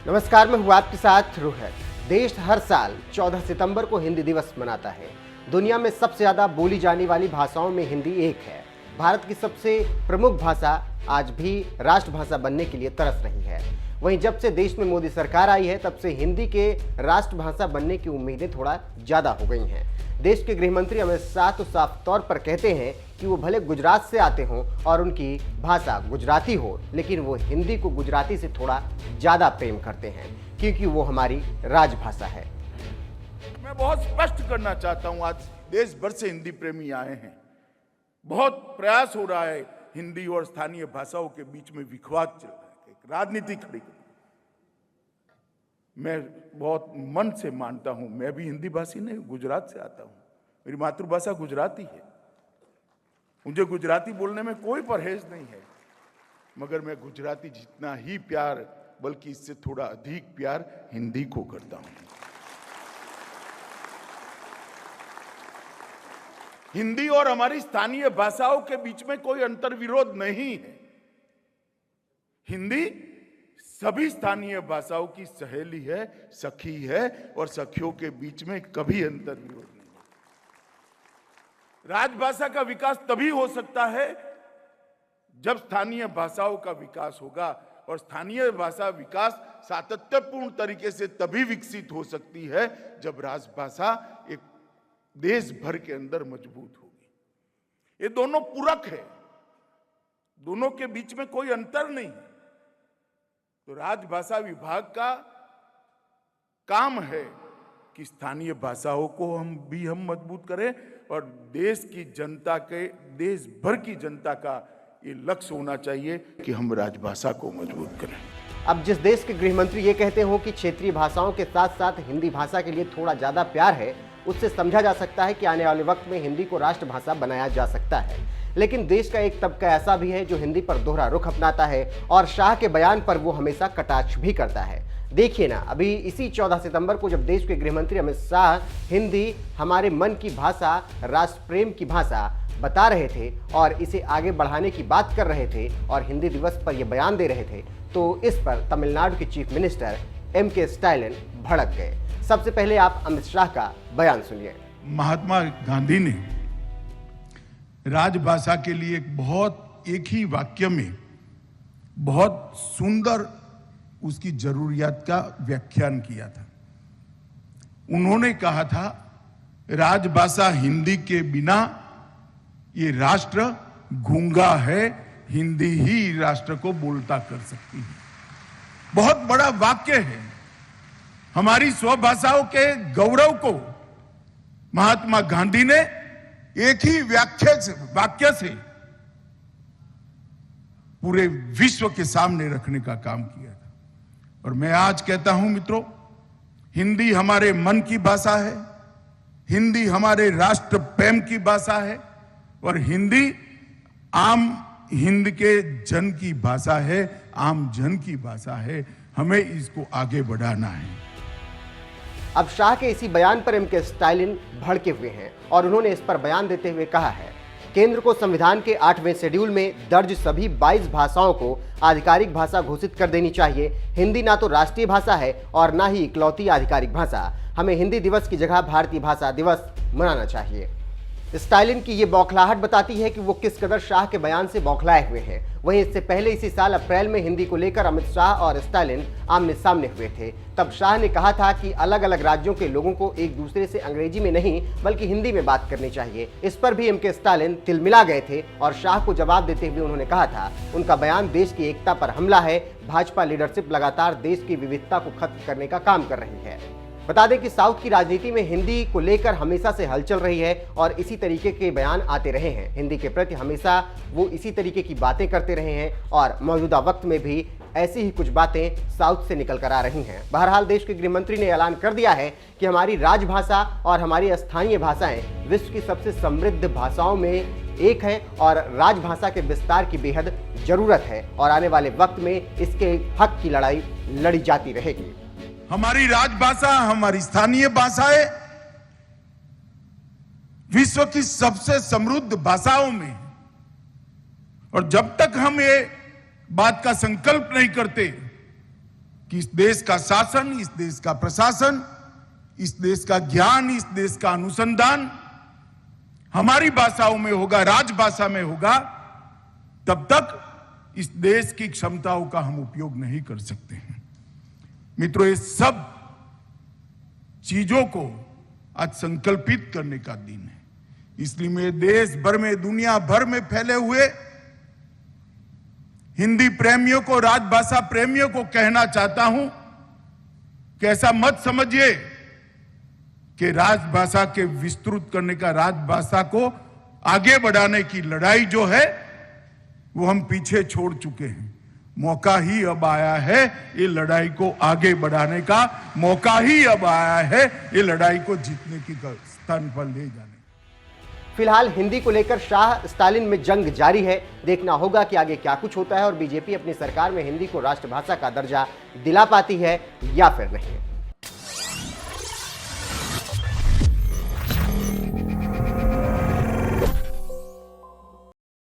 नमस्कार, मैं हूं आपके साथ रोहित। देश हर साल 14 सितंबर को हिंदी दिवस मनाता है। दुनिया में सबसे ज्यादा बोली जाने वाली भाषाओं में हिंदी एक है। भारत की सबसे प्रमुख भाषा आज भी राष्ट्रभाषा बनने के लिए तरस रही है। वहीं जब से देश में मोदी सरकार आई है तब से हिंदी के राष्ट्रभाषा बनने की उम्मीदें थोड़ा ज्यादा हो गई हैं। देश के गृह मंत्री अमित शाह तो साफ तौर पर कहते हैं कि वो भले गुजरात से आते हों और उनकी भाषा गुजराती हो, लेकिन वो हिंदी को गुजराती से थोड़ा ज्यादा प्रेम करते हैं क्योंकि वो हमारी राजभाषा है। मैं बहुत स्पष्ट करना चाहता हूं, आज देश भर से हिंदी प्रेमी आए हैं। बहुत प्रयास हो रहा है हिंदी और स्थानीय भाषाओं के बीच में विवाद चल रहा है, एक राजनीति खड़ी। मैं बहुत मन से मानता हूं, मैं भी हिंदी भाषी नहीं, गुजरात से आता हूं, मेरी मातृभाषा गुजराती है, मुझे गुजराती बोलने में कोई परहेज नहीं है, मगर मैं गुजराती जितना ही प्यार, बल्कि इससे थोड़ा अधिक प्यार हिंदी को करता हूं। हिंदी और हमारी स्थानीय भाषाओं के बीच में कोई अंतर्विरोध नहीं है। हिंदी सभी स्थानीय भाषाओं की सहेली है, सखी है, और सखियों के बीच में कभी अंतर्विरोध नहीं है। राजभाषा का विकास तभी हो सकता है जब स्थानीय भाषाओं का विकास होगा, और स्थानीय भाषा विकास सातत्यपूर्ण तरीके से तभी विकसित हो सकती है जब राजभाषा एक देश भर के अंदर मजबूत होगी। ये दोनों पूरक है, दोनों के बीच में कोई अंतर नहीं है। तो राजभाषा विभाग का काम है कि स्थानीय भाषाओं को हम मजबूत करें, और देश की जनता के, देश भर की जनता का ये लक्ष्य होना चाहिए कि हम राजभाषा को मजबूत करें। अब जिस देश के गृह मंत्री ये कहते हो कि क्षेत्रीय भाषाओं के साथ साथ हिंदी भाषा के लिए थोड़ा ज्यादा प्यार है, उससे समझा जा सकता है कि आने वाले वक्त में हिंदी को राष्ट्रभाषा बनाया जा सकता है। लेकिन देश का एक तबका ऐसा भी है जो हिंदी पर दोहरा रुख अपनाता है, और शाह के बयान पर वो हमेशा कटाक्ष भी करता है। देखिए ना, अभी इसी 14 सितंबर को जब देश के गृह मंत्री अमित शाह हिंदी हमारे मन की भाषा, राष्ट्र प्रेम की भाषा बता रहे थे और इसे आगे बढ़ाने की बात कर रहे थे और हिंदी दिवस पर यह बयान दे रहे थे, तो इस पर तमिलनाडु के चीफ मिनिस्टर M.K. स्टालिन भड़क गए। सबसे पहले आप अमित शाह का बयान सुनिए। महात्मा गांधी ने राजभाषा के लिए एक ही वाक्य में बहुत सुंदर उसकी जरूरियात का व्याख्यान किया था। उन्होंने कहा था, राजभाषा हिंदी के बिना ये राष्ट्र गूंगा है, हिंदी ही राष्ट्र को बोलता कर सकती है। बहुत बड़ा वाक्य है। हमारी स्वभाषाओं के गौरव को महात्मा गांधी ने एक ही वाक्य से पूरे विश्व के सामने रखने का काम किया था। और मैं आज कहता हूं मित्रों, हिंदी हमारे मन की भाषा है, हिंदी हमारे राष्ट्र प्रेम की भाषा है, और हिंदी आम हिंद के जन की भाषा है, आम जन की भाषा है। हमें इसको आगे बढ़ाना है। अब शाह के इसी बयान पर M.K. स्टालिन भड़के हुए हैं और उन्होंने इस पर बयान देते हुए कहा है, केंद्र को संविधान के 8वें शेड्यूल में दर्ज सभी 22 भाषाओं को आधिकारिक भाषा घोषित कर देनी चाहिए। हिंदी ना तो राष्ट्रीय भाषा है और ना ही इकलौती आधिकारिक भाषा। हमें हिंदी दिवस की जगह भारतीय भाषा दिवस मनाना चाहिए। स्टालिन की ये बौखलाहट बताती है कि वो किस कदर शाह के बयान से बौखलाए हुए हैं। वहीं इससे पहले इसी साल अप्रैल में हिंदी को लेकर अमित शाह और स्टालिन आमने सामने हुए थे। तब शाह ने कहा था कि अलग अलग राज्यों के लोगों को एक दूसरे से अंग्रेजी में नहीं बल्कि हिंदी में बात करनी चाहिए। इस पर भी M.K. स्टालिन तिलमिला गए थे और शाह को जवाब देते हुए उन्होंने कहा था, उनका बयान देश की एकता पर हमला है। भाजपा लीडरशिप लगातार देश की विविधता को खत्म करने का काम कर रही है। बता दें कि साउथ की राजनीति में हिंदी को लेकर हमेशा से हलचल रही है और इसी तरीके के बयान आते रहे हैं। हिंदी के प्रति हमेशा वो इसी तरीके की बातें करते रहे हैं और मौजूदा वक्त में भी ऐसी ही कुछ बातें साउथ से निकल कर आ रही हैं। बहरहाल देश के गृह मंत्री ने ऐलान कर दिया है कि हमारी राजभाषा और हमारी स्थानीय भाषाएं विश्व की सबसे समृद्ध भाषाओं में एक है और राजभाषा के विस्तार की बेहद जरूरत है और आने वाले वक्त में इसके हक की लड़ाई लड़ी जाती रहेगी। हमारी राजभाषा, हमारी स्थानीय भाषाएं विश्व की सबसे समृद्ध भाषाओं में, और जब तक हम ये बात का संकल्प नहीं करते कि इस देश का शासन, इस देश का प्रशासन, इस देश का ज्ञान, इस देश का अनुसंधान हमारी भाषाओं में होगा, राजभाषा में होगा, तब तक इस देश की क्षमताओं का हम उपयोग नहीं कर सकते हैं। मित्रों, ये सब चीजों को आज संकल्पित करने का दिन है। इसलिए मैं देश भर में, दुनिया भर में फैले हुए हिंदी प्रेमियों को, राजभाषा प्रेमियों को कहना चाहता हूं कि ऐसा मत समझिए कि राजभाषा के विस्तृत करने का, राजभाषा को आगे बढ़ाने की लड़ाई जो है वो हम पीछे छोड़ चुके हैं। मौका ही अब आया है ये लड़ाई को आगे बढ़ाने का, मौका ही अब आया है ये लड़ाई को जीतने की स्थान पर ले जाने। फिलहाल हिंदी को लेकर शाह स्टालिन में जंग जारी है। देखना होगा कि आगे क्या कुछ होता है और बीजेपी अपनी सरकार में हिंदी को राष्ट्रभाषा का दर्जा दिला पाती है या फिर नहीं।